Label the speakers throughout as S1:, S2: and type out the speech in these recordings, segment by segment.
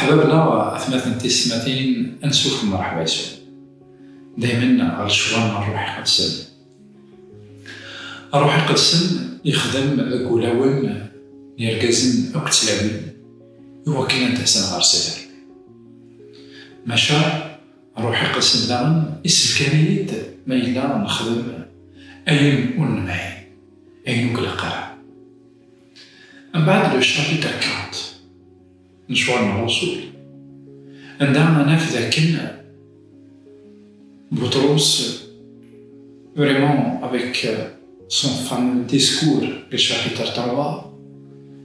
S1: حبابنا أثمات تسمتين أنسوف مرحبا يسوع دايما غالشوان الروح القدس. الروح القدس يخدم الكولاون يركزن أكتلابين هو كنا نتحسن غار سير ماشا الروح القدس داغن إسفكانيت ما إلا نخدم أين ونمعين أين نقلقها. من بعد لو شابيتر 40 نشوار الرسول عندما نفذ كنا بطرس vraiment avec son fameux discours le chapitre 3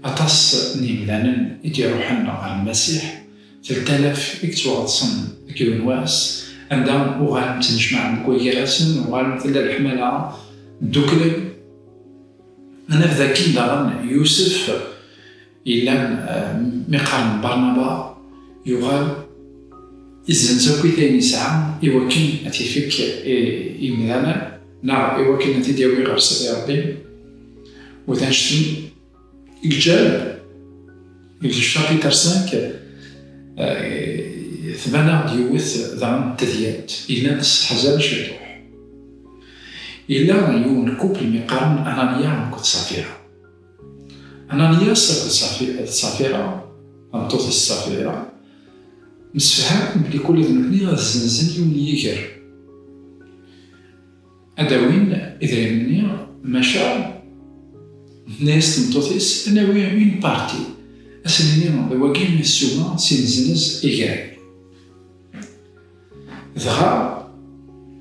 S1: أطاس نيمدانا يديرو حنا على المسيح 3000 إكتوغطسن كيلونواس عندما وغالم تنجمع مكويراسن وغالم تلا الحملة دوكلب نفذا كين داغن يوسف إلا مقارن برنابا يغال إذن زوكي ثاني ساعة إيوكين أتيفيك إمدانا نعم إيوكين أتيديوي غير سبي ربي وتنشتن إجال الشابيتر 5 ثمانا ديوث ذان تذيات إلا نسحزان شدوح إلا يون كوبل مقارن أنانيا وكت صافيرا أنانيا سكت صافيرا أنطوث الصافيرا مسفحاكم بلي كل ذنبني غزنزن يوم يجر أداوين إذا مني مشا ناس تنطوثيس أنا وين بارتي أسنيني واقين السوما سينزنز إيجاري ذغا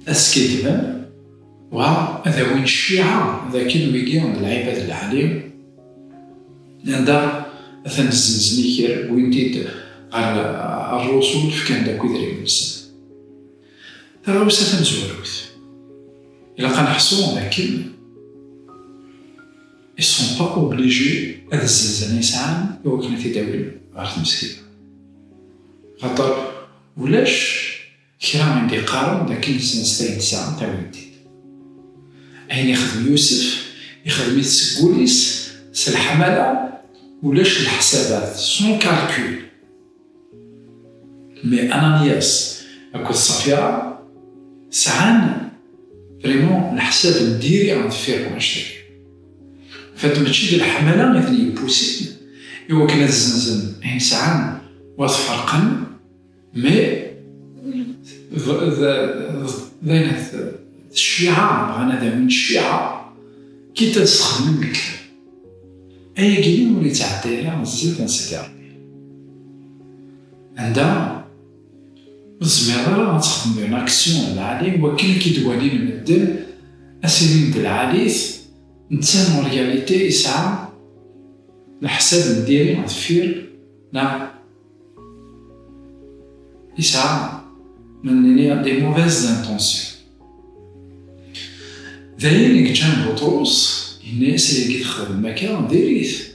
S1: أسكيدمان وأداوين الشيعة ذاكين ويقين العباد العليم عندها أثنزنزني كير وينتيد على الرسول فكان داكو يدري الإنسان ترى وسا تنزوروث إلا كنحسو لكن ils sont pas obligés هاد الزنزانة يسعان هو كنا تيداوي غارت مسكين خاطر ولاش كرا عندي قارن لكن الزنزانة ساعة تاوي جديد أين يخدم يوسف يخدم يتسكوليس سالحملة ولاش الحسابات سون كالكول مي أنانياس أكو الصفيرة سعان فريمون الحساب نديري عند فيركم أشتري فهاد ماشي ديال الحملة غيثني يبوسين إوا كنا الزنزن هين سعان وتفرقن مي ذاينات الشيعة بغانا دا من الشيعة كي تستخدم الكلام أي كيلين ولي تعدي على الزيت نسيتي ربي عندها الزميرة غتخدم بين أكسيون العالي وكاين كيدوالي المدن أسيرين ديال العاليث إنسان رياليتي يسعى الحساب نديري غتفير نعم يسعى من دي موفيز انتونسيون ذلك كان بطرس الناس اللي كيدخل المكان ديريث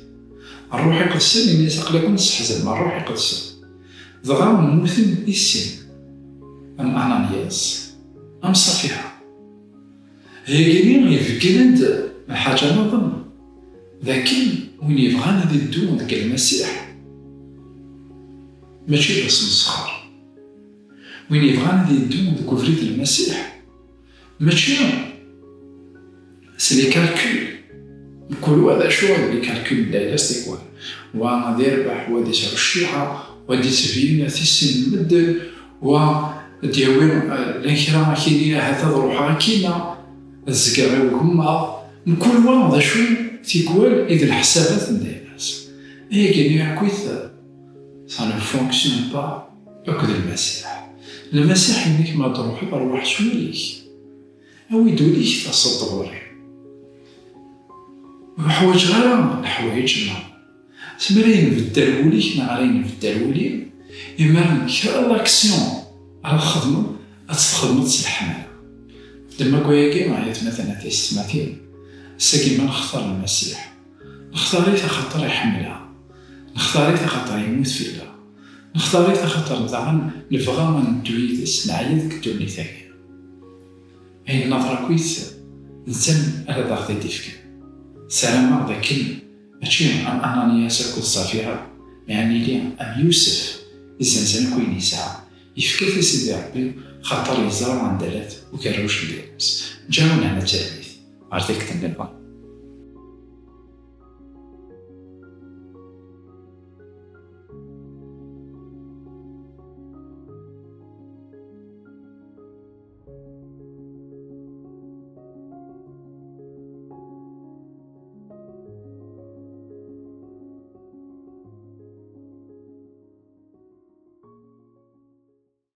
S1: الروح القدس الناس أقلكم تحزن مع الروح القدس ضغا ممثل السن أم أنانياس أم صفيحة هي قليل يفكرند الحاجة نظن لكن وين يبغانا ذي الدون ذاك المسيح ماشي بس مسخر وين يبغانا ذي الدون ذاك فريد المسيح ماشي سي لي كالكول نقولوا هذا شو لي كالكول لا يستيقوا وانا دير ربح ودي سعر الشيعة ودي سفينة تسن مدن وديوين الانكرام كينينا هذا روحها كينا الزكاة وكما نقول هذا شو تيقول إذا الحسابات نديرناس هي كينيا كويث سا نو فونكسيون با أكد المسيح إنك ما تروحي بروح شويليك أو يدوليك تصدوري وحوايج غير الحوايجنا سمرين في الدروليك نعرين في الدرولين إما كرا لاكسيون على الخدمة أتخدمت الحملة لما كوياكي معايا مثلا تيستماتين ساكي ما نختار المسيح نختاريت خاطر يحملها نختاريت خاطر يموت فيها نختاريت خاطر زعما نبغى ما ندويتش نعيدك تولي ثانية أي نظرة كويس إنسان على ضغط يديفك سلامة ذاكن ماشي أنانياس كل صافيها يعني لي أم يوسف الزنزان كوين يسعى يفكر سيدي ربي خاطر يزرع عندلات وكروش الناس جاونا على التلاميذ عرفتك تنبا